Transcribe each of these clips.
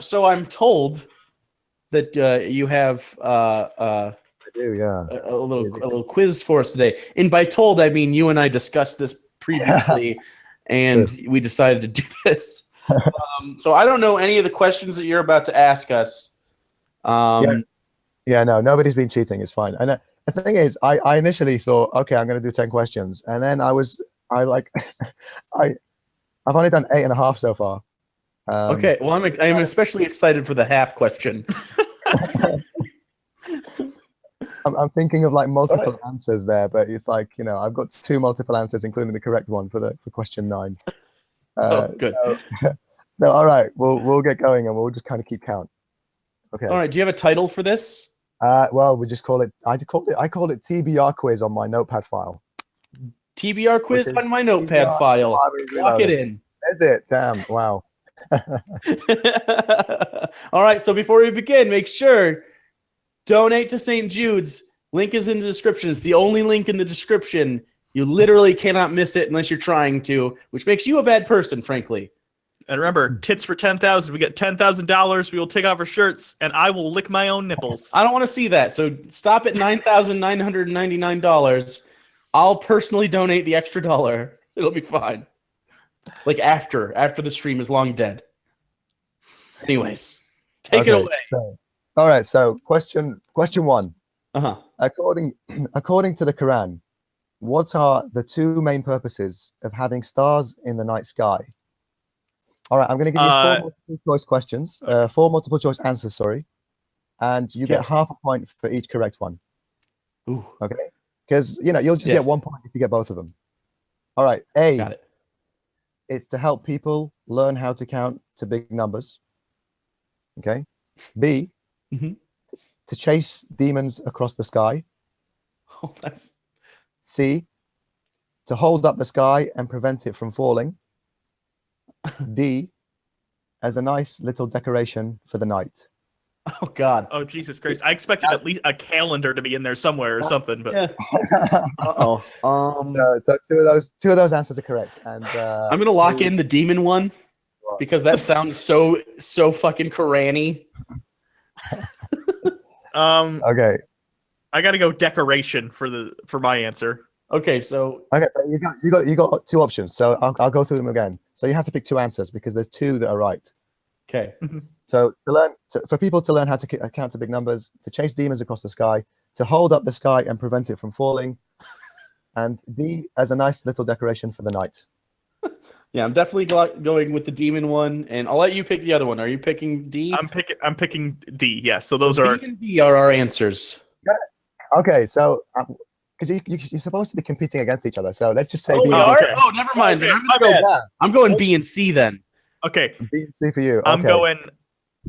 So I'm told that you have I do, yeah. a little quiz for us today. And by told, I mean you and I discussed this previously, and we decided to do this. So I don't know any of the questions that you're about to ask us. Yeah, no, nobody's been cheating. It's fine. And the thing is, I initially thought, okay, I'm going to do 10 questions, and then I've only done 8.5 so far. Okay, well, I'm especially excited for the half question. I'm thinking of like multiple answers there, but it's like, I've got 2 multiple answers, including the correct one for question 9. Good. So all right, we'll get going and we'll just kind of keep count. Okay. All right. Do you have a title for this? Well, we just call it. I called it TBR quiz on my notepad file. TBR quiz on my notepad file. Lock it in. There's it. Damn. Wow. All right. So before we begin, make sure donate to St. Jude's. Link is in the description. It's the only link in the description. You literally cannot miss it unless you're trying to, which makes you a bad person, frankly. And remember, tits for 10,000. We get $10,000. We will take off our shirts, and I will lick my own nipples. I don't want to see that. So stop at $9,999. I'll personally donate the extra $1. It'll be fine. Like after the stream is long dead. Anyways, take it away. All right. So question 1. Uh-huh. According to the Qur'an, what are the 2 main purposes of having stars in the night sky? All right, I'm going to give you 4 multiple choice questions, 4 multiple choice answers, sorry, and you get half a point for each correct one. Ooh. Okay, because you'll just get 1 point if you get both of them. All right, A. Got it. It's to help people learn how to count to big numbers. Okay. B. To chase demons across the sky. Oh, that's. C. To hold up the sky and prevent it from falling. D, as a nice little decoration for the night. Oh God. Oh Jesus Christ! I expected at least a calendar to be in there somewhere or something, but. Yeah. So 2 of those answers are correct, and I'm gonna lock in the demon one because that sounds so fucking Qur'an-y. Okay. I gotta go decoration for my answer. Okay, so you got 2 options, so I'll go through them again. So you have to pick 2 answers because there's 2 that are right. Okay. So for people to learn how to count to big numbers, to chase demons across the sky, to hold up the sky and prevent it from falling, and D, as a nice little decoration for the night. Yeah, I'm definitely going with the demon one, and I'll let you pick the other one. Are you picking D? I'm picking D. Yes. So those are D and D are our answers. Okay, so. Because you're supposed to be competing against each other, so let's just say B and D. Okay. Oh, never mind. Okay, Then I'm going B and C then. Okay. B and C for you. Okay.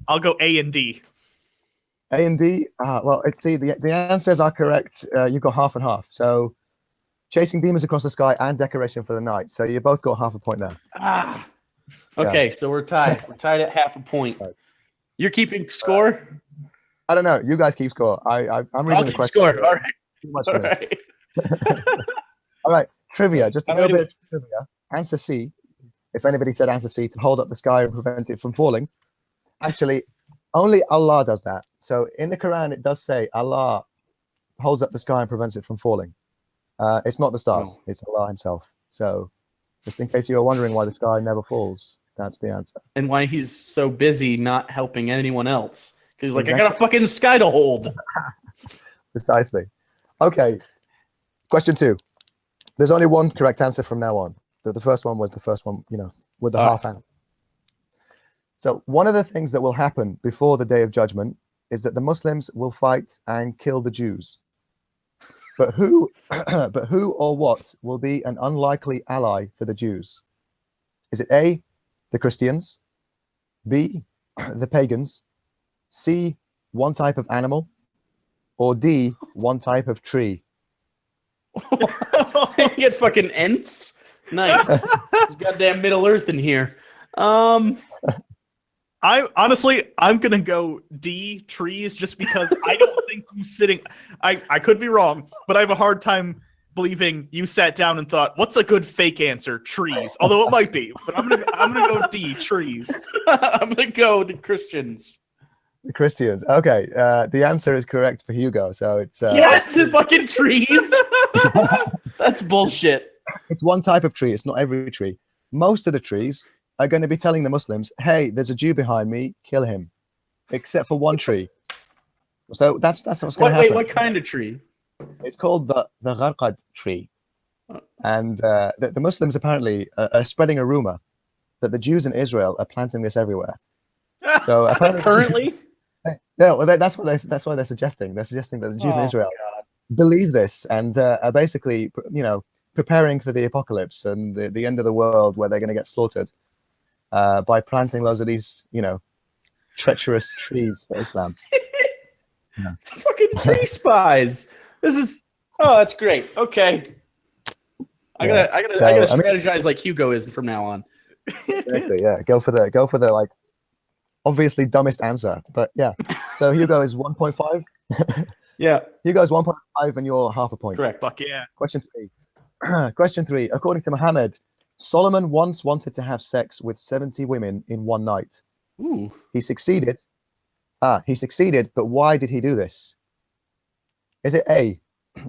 I'll go A and D. A and D. Well, the answers are correct. You've got half and half. So, chasing demons across the sky and decoration for the night. So you both got half a point there. Okay, so we're tied. We're tied at half a point. Right. You're keeping score? I don't know. You guys keep score. I'm reading the question. Score. All right. All right. All right. Trivia. Just a little bit of trivia. Answer C. If anybody said answer C, to hold up the sky and prevent it from falling. Actually, only Allah does that. So in the Quran, it does say Allah holds up the sky and prevents it from falling. It's not the stars. It's Allah himself. So just in case you were wondering why the sky never falls, that's the answer. And why he's so busy not helping anyone else. Because he's like, I got a fucking sky to hold. Precisely. Okay. Question 2. There's only 1 correct answer from now on. The first one was the first one, with the half answer. So one of the things that will happen before the Day of Judgment is that the Muslims will fight and kill the Jews. But who or what will be an unlikely ally for the Jews? Is it A, the Christians, B, the pagans, C, one type of animal, or D, one type of tree? You get fucking Ents? Nice. There's goddamn Middle Earth in here. I'm gonna go D, trees, just because I don't think I'm sitting. I could be wrong, but I have a hard time believing you sat down and thought, "What's a good fake answer? Trees." Although it might be, but I'm gonna go D. Trees. I'm gonna go with the Christians. The Christians. Okay. The answer is correct for Hugo. So it's Yes, the fucking trees. That's bullshit. it's one type of tree. It's not every tree. Most of the trees are going to be telling the Muslims, "Hey, there's a Jew behind me. Kill him," except for one tree. So that's what's going to happen. Wait, what kind of tree? It's called the Gharqad tree, and the Muslims apparently are spreading a rumor that the Jews in Israel are planting this everywhere. So apparently, Currently? yeah, well, that's why they're suggesting. They're suggesting that the Jews in Oh, Israel God. believe this and are basically, preparing for the apocalypse and the end of the world where they're going to get slaughtered by planting loads of these, treacherous trees for Islam. Fucking tree spies. This is that's great. Okay. I gotta strategize like Hugo is from now on. Exactly, yeah. Go for the like obviously dumbest answer. But yeah. So Hugo is 1.5. Yeah. Hugo's 1.5 and you're half a point. Correct. Fuck yeah. Question 3. Question 3. According to Muhammad, Solomon once wanted to have sex with 70 women in one night. Ooh. He succeeded. He succeeded, but why did he do this? Is it A,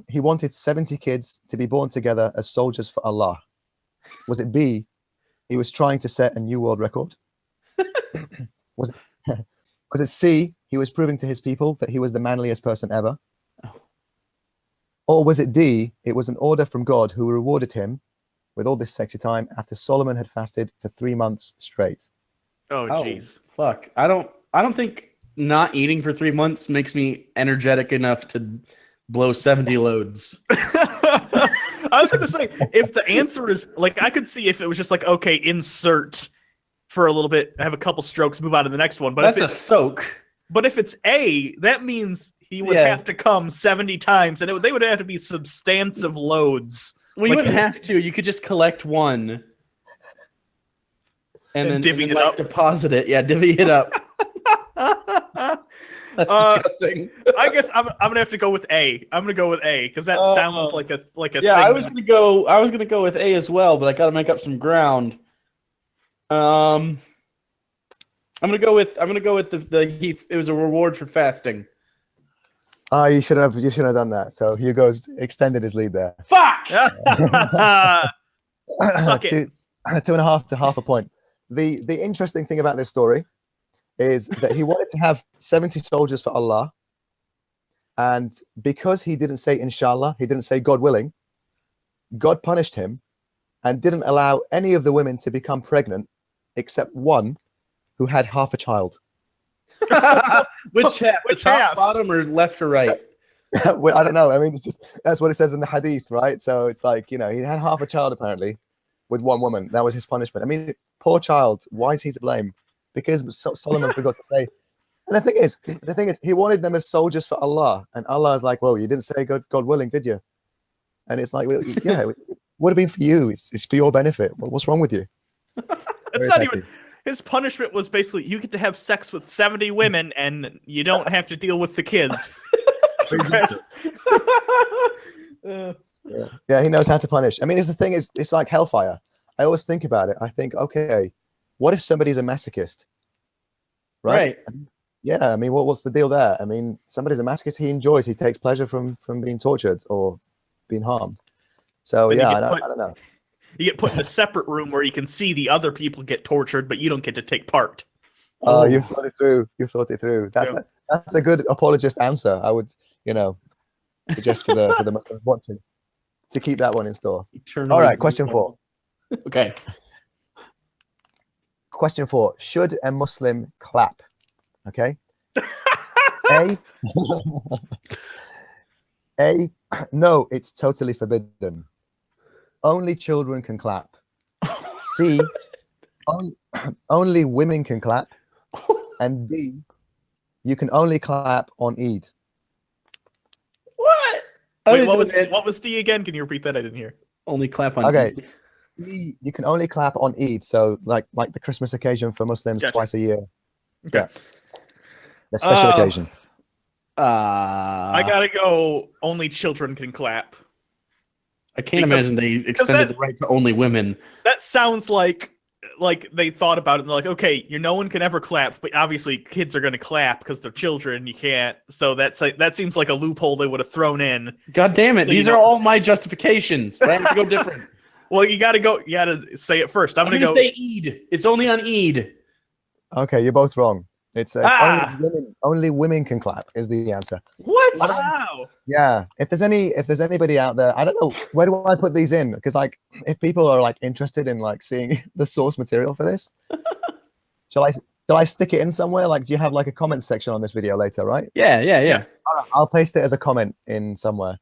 he wanted 70 kids to be born together as soldiers for Allah? Was it B, he was trying to set a new world record? Was it C, he was proving to his people that he was the manliest person ever? Or was it D, it was an order from God who rewarded him with all this sexy time after Solomon had fasted for 3 months straight? Oh jeez. Fuck. I don't think not eating for 3 months makes me energetic enough to blow 70 loads. I was gonna say, if the answer is like, I could see if it was just like, okay, insert for a little bit, have a couple strokes, move on to the next one. But That's if a soak. But if it's A, that means he would have to come 70 times, and they would have to be substantive loads. Well, you wouldn't have to. You could just collect one. And then divvy it up. Deposit it. Yeah, divvy it up. That's disgusting. I guess I'm gonna have to go with A. I'm gonna go with A because that sounds like a yeah. thing. I was gonna go with A as well, but I got to make up some ground. I'm gonna go with it was a reward for fasting. You should have done that. So Hugo's extended his lead there. Fuck! Suck it. 2.5 to half a point. The interesting thing about this story is that he wanted to have 70 soldiers for Allah, and because he didn't say inshallah, he didn't say God willing, God punished him and didn't allow any of the women to become pregnant except one who had half a child. Which half? The top, bottom, or left or right? Well, I don't know. I mean, it's just that's what it says in the hadith, right? So it's like, he had half a child apparently with one woman. That was his punishment. I mean, poor child. Why is he to blame? Because Solomon forgot to say. And the thing is, he wanted them as soldiers for Allah, and Allah is like, well, you didn't say God willing, did you? And it's like, well, yeah, it would have been for you. It's for your benefit. What's wrong with you? It's not even. His punishment was basically you get to have sex with 70 women and you don't have to deal with the kids. Yeah, he knows how to punish. I mean, the thing is, it's like hellfire. I always think about it. I think, okay, what if somebody's a masochist? Right. Yeah, I mean, what's the deal there? I mean, somebody's a masochist. He enjoys. He takes pleasure from being tortured or being harmed. So Then yeah, I don't know. You get put in a separate room where you can see the other people get tortured, but you don't get to take part. Oh, you thought it through. You thought it through. That's a good apologist answer. I would, suggest for the Muslims watching to keep that one in store. All right, question 4. Okay. Question 4. Should a Muslim clap? Okay. A. No, it's totally forbidden. Only children can clap. C. Only women can clap. And D. You can only clap on Eid. What? Wait, what was D again? Can you repeat that? I didn't hear. Only clap on Eid. Eid. You can only clap on Eid, so like the Christmas occasion for Muslims, Gotcha. twice a year. Okay. Yeah. A special occasion. I gotta go. Only children can clap. I can't Because- imagine they extended the that's- right to only women. That sounds like they thought about it and they're like, okay, no one can ever clap, but obviously kids are going to clap because they're children. You can't. So that seems like a loophole they would have thrown in. God damn it! So you These are don't- all my justifications. I have to go different. Well, you got to say it first. I'm I'm going to gonna go. say Eid. It's only on Eid. Okay, you're both wrong. It's Ah! only women can clap is the answer. What? Wow. Yeah. If there's anybody out there, I don't know, where do I put these in? Because like if people are like interested in like seeing the source material for this, shall I stick it in somewhere? Like, do you have like a comment section on this video later, right? Yeah. I'll paste it as a comment in somewhere.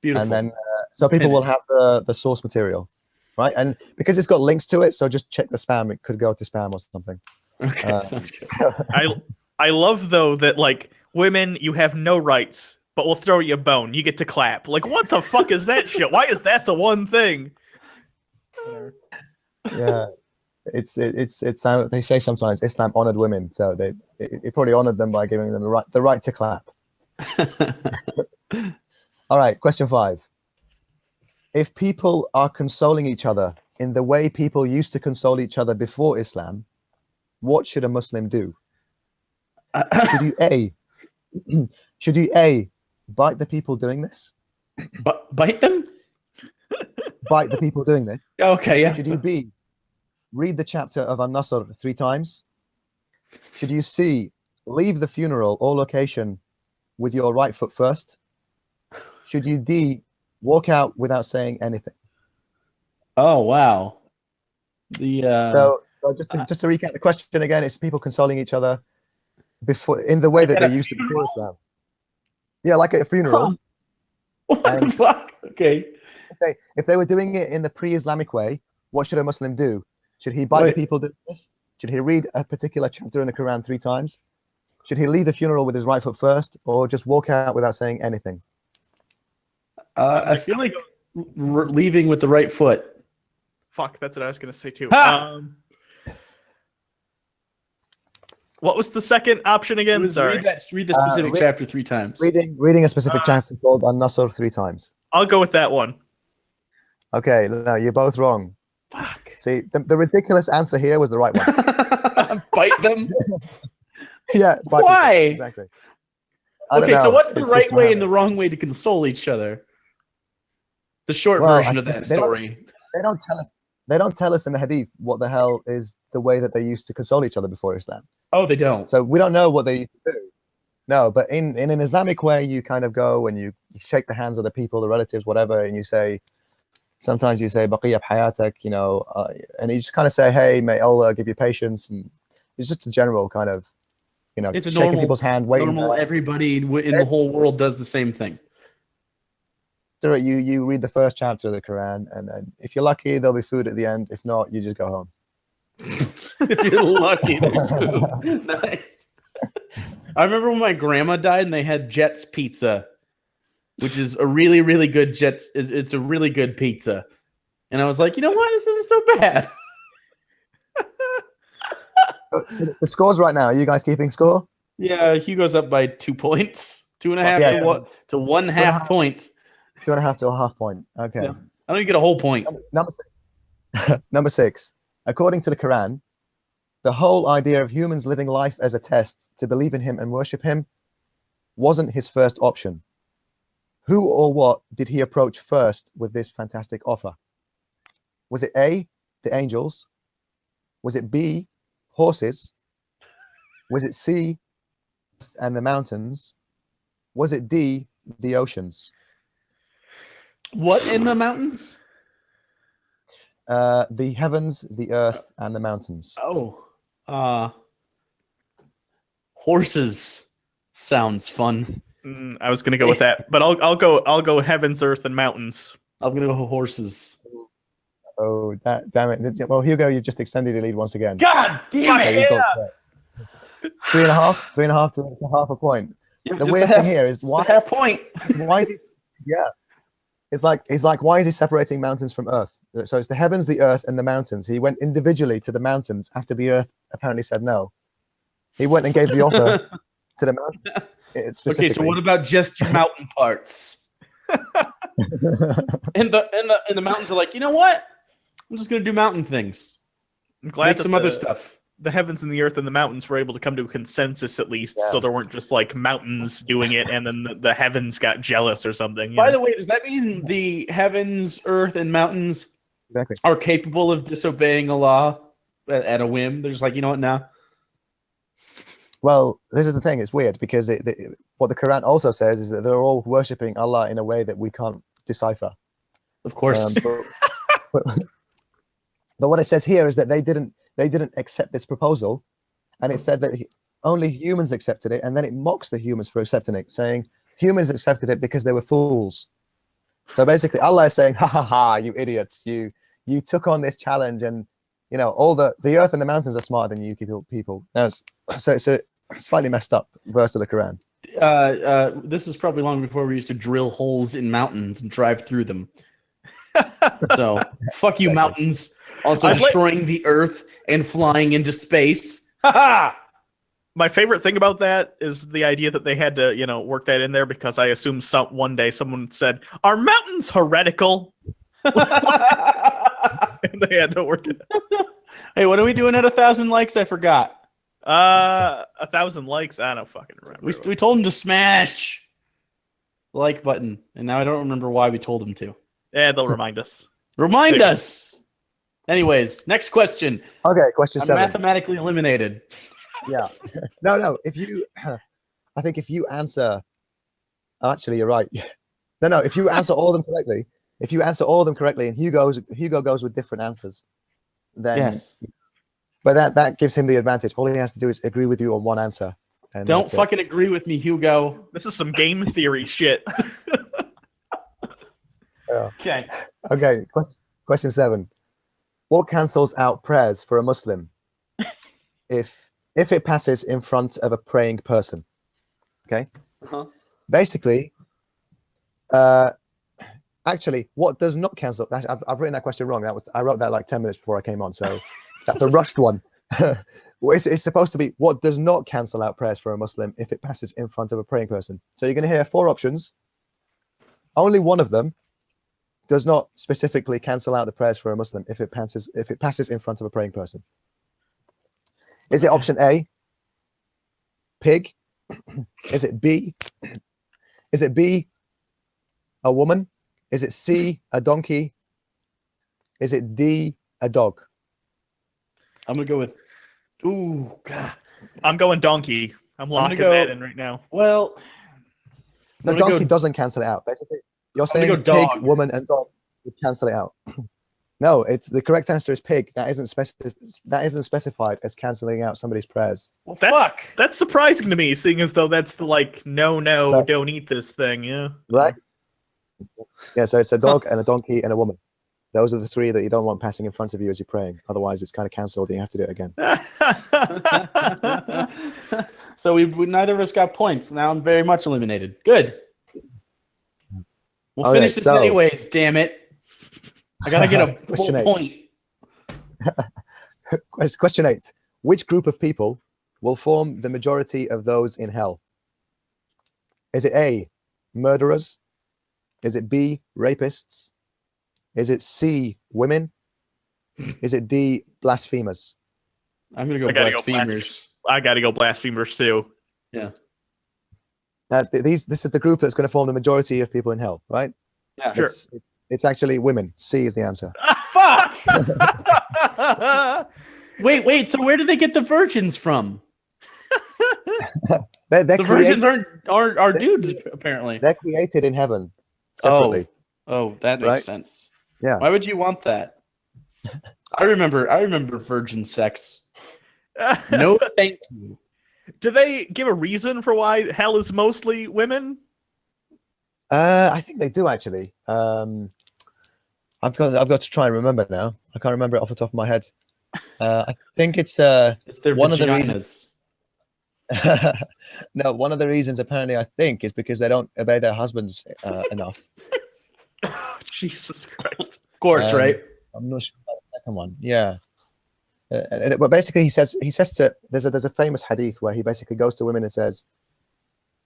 Beautiful. And then so people will have the source material, right? And because it's got links to it, so just check the spam. It could go to spam or something. Okay, sounds good. I love though that like women, you have no rights, but we'll throw you a bone. You get to clap. Like, what the fuck is that shit? Why is that the one thing? Yeah, it's they say sometimes Islam honored women, so it probably honored them by giving them the right to clap. All right, question 5. If people are consoling each other in the way people used to console each other before Islam, what should a Muslim do? Should you A, bite the people doing this? Bite them? Bite the people doing this. Okay, yeah. Should you B, read the chapter of An-Nasr 3 times? Should you C, leave the funeral or location with your right foot first? Should you D, walk out without saying anything? Oh wow. So just to recap the question again, it's people consoling each other before in the way that they used to before Islam. Yeah, like at a funeral. What the fuck? Okay. If they were doing it in the pre-Islamic way, what should a Muslim do? Should he bite the people doing this? Should he read a particular chapter in the Quran 3 times? Should he leave the funeral with his right foot first, or just walk out without saying anything? I feel like leaving with the right foot. Fuck, that's what I was gonna say too. Ha! What was the second option again? Sorry. Read the specific chapter 3 times. Reading a specific chapter called An-Nasr 3 times. I'll go with that one. Okay, no, you're both wrong. Fuck. See, the ridiculous answer here was the right one. Bite them? Yeah. bite Why? people, exactly. I don't Okay, so know. what's the It's right just way how- and the wrong way to console each other? The short Well, version of that story. They don't tell us. They don't tell us in the Hadith what the hell is the way that they used to console each other before Islam. Oh, they don't. So we don't know what they used to do. No, but in an Islamic way, you kind of go and you shake the hands of the people, the relatives, whatever, and you say, sometimes you say, "Baqiyya hayatak," and you just kind of say, "Hey, may Allah give you patience." And it's just a general kind of, It's a shaking normal people's hand, waiting. Normal, everybody in the whole world does the same thing. You read the first chapter of the Quran, and then if you're lucky, there'll be food at the end. If not, you just go home. If you're lucky, there's food. Nice. I remember when my grandma died and they had Jets Pizza, which is a really, really good Jets. It's a really good pizza. And I was like, you know what? This isn't so bad. So the scores right now, are you guys keeping score? Yeah, Hugo's up by 2 points. 2.5 Yeah, to what? To 1/2 point. 2.5 to a half point. Okay. Yeah. I don't even get a whole point. Number 6. According to the Quran, the whole idea of humans living life as a test to believe in him and worship him wasn't his first option. Who or what did he approach first with this fantastic offer? Was it A, the angels? Was it B, horses? Was it C, and the mountains? Was it D, the oceans? What in the mountains? The heavens, the earth, and the mountains. Oh, horses sounds fun. I was gonna go with that, but I'll go heavens, earth, and mountains. I'm gonna go horses. Oh, damn it! Well, Hugo, you've just extended your lead once again. God damn So it! you've got 3.5 to half a point. Yeah, The just weird a half- thing here is just why a half point. why is he? Yeah, it's like why is he separating mountains from earth? So it's the heavens, the earth, and the mountains. He went individually to the mountains after the earth apparently said no. He went and gave the offer to the mountain. Okay, so what about just your mountain parts? And the mountains are like, you know what? I'm just gonna do mountain things. I'm glad Make that some other stuff. the heavens and the earth and the mountains were able to come to a consensus at least, Yeah. so there weren't just like mountains doing it and then the heavens got jealous or something. By the way, does that mean the heavens, earth, and mountains Exactly. are capable of disobeying a law at a whim? They're just like, you know what, now? Well, this is the thing. It's weird because what the Quran also says is that they're all worshipping Allah in a way that we can't decipher. Of course. But what it says here is that they didn't accept this proposal, and it said that only humans accepted it, and then it mocks the humans for accepting it, saying humans accepted it because they were fools. So basically, Allah is saying, "Ha ha ha! You idiots! You took on this challenge, and all the earth and the mountains are smarter than you people." Now, so it's a slightly messed up verse of the Quran. This is probably long before we used to drill holes in mountains and drive through them. So, fuck you, mountains. Also destroying the earth and flying into space. Ha My favorite thing about that is the idea that they had to, work that in there because I assume one day someone said, "Are mountains heretical?" ha! And they had to work it. Hey, what are we doing at 1,000 likes? I forgot. 1,000 likes. I don't fucking remember. We told him to smash the like button, and now I don't remember why we told him to. Yeah, they'll remind us. Remind us. Anyways, next question. Okay, question I'm 7. mathematically eliminated. Yeah. No. If you, I think if you answer, actually, you're right. No. If you answer all of them correctly, and Hugo goes with different answers, then Yes. But that gives him the advantage. All he has to do is agree with you on one answer. And Don't that's it. fucking agree with me, Hugo. This is some game theory shit. Yeah. Okay. Okay. Question 7. What cancels out prayers for a Muslim if it passes in front of a praying person? Okay. Uh-huh. Basically, actually, what does not cancel? I've written that question wrong. I wrote that like 10 minutes before I came on, so that's a rushed one. It's supposed to be what does not cancel out prayers for a Muslim if it passes in front of a praying person. So you're going to hear 4 options. Only one of them does not specifically cancel out the prayers for a Muslim if it passes in front of a praying person. Is it option A, pig? Is it B? Is it B, a woman? Is it C, a donkey? Is it D, a dog? I'm gonna go with. Ooh, God. I'm going donkey. I'm locking that in right now. Well, No, I'm gonna donkey go- doesn't cancel it out. Basically, you're I'm gonna saying go dog. pig, woman, and dog would cancel it out. No, it's the correct answer is pig. That isn't specified as canceling out somebody's prayers. well, That's fuck. that's surprising to me, seeing as though that's the no, No. don't eat this thing. Yeah. Right? Yeah, so it's a dog and a donkey and a woman. Those are the 3 that you don't want passing in front of you as you're praying. Otherwise, it's kind of cancelled and you have to do it again. So we neither of us got points. Now I'm very much eliminated. Good. We'll Okay, finish this so- anyways. Damn it! I gotta get a full Question 8. point. Question 8. Which group of people will form the majority of those in hell? Is it A, murderers? Is it B, rapists? Is it C, women? Is it D, blasphemers? I'm gonna go I gotta go blasphemers. I gotta go blasphemers too. Yeah. This is the group that's going to form the majority of people in hell, right? Yeah. Sure. It's actually women. C is the answer. Fuck. Wait. So where did they get the virgins from? They're The virgins are dudes apparently. They're created in heaven separately. Oh, that makes Right? sense. Yeah. Why would you want that? I remember virgin sex. No, thank you. Do they give a reason for why hell is mostly women? I think they do actually. I've got to try and remember now. I can't remember it off the top of my head. I think it's It's their one of the vaginas. no, one of the reasons apparently I think is because they don't obey their husbands enough. Jesus Christ. Of course, right? I'm not sure about the second one. Yeah. But basically, he says to there's a famous hadith where he basically goes to women and says,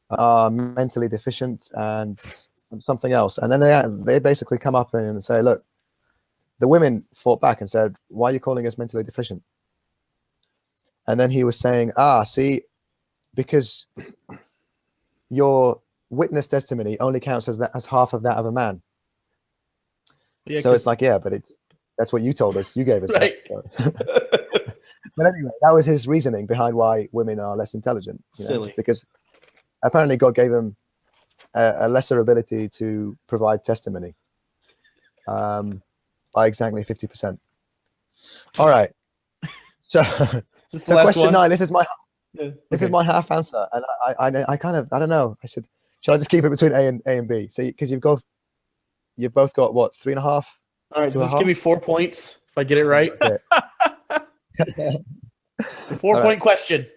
"Are mentally deficient and something else. And then they basically come up and say, look, the women fought back and said, why are you calling us mentally deficient? And then he was saying, see, because your witness testimony only counts as half of that of a man. Yeah, so it's like, yeah, but that's what you told us. You gave us right. that. So. But anyway, that was his reasoning behind why women are less intelligent. Silly. Because apparently God gave him a lesser ability to provide testimony by exactly 50%. All right. So, so question 9. This is my is my half answer, and I kind of I don't know. Should I just keep it between A and B? So because you've both got what 3.5. All right. Does this give me 4 points if I get it right? Okay. The 4-point question.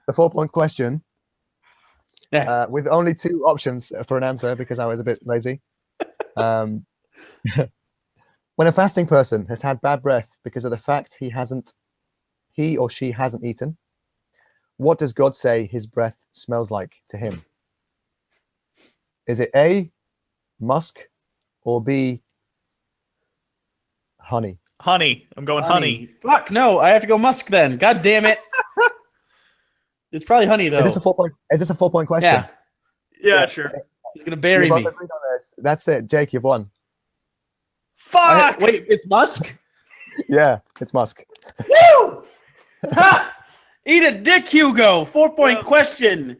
The 4-point question. Yeah. With only 2 options for an answer because I was a bit lazy. When a fasting person has had bad breath because of the fact he or she hasn't eaten, what does God say his breath smells like to him? Is it A, musk, or B, honey? Honey. I'm going honey. Fuck no! I have to go musk then. God damn it! It's probably honey though. Is this a 4-point question? Yeah. Yeah, sure. He's gonna bury You both me. agreed on this. That's it, Jake. You've won. Fuck! Wait, it's musk. Yeah, it's musk. Woo! Ha! Eat a dick, Hugo. 4-point question.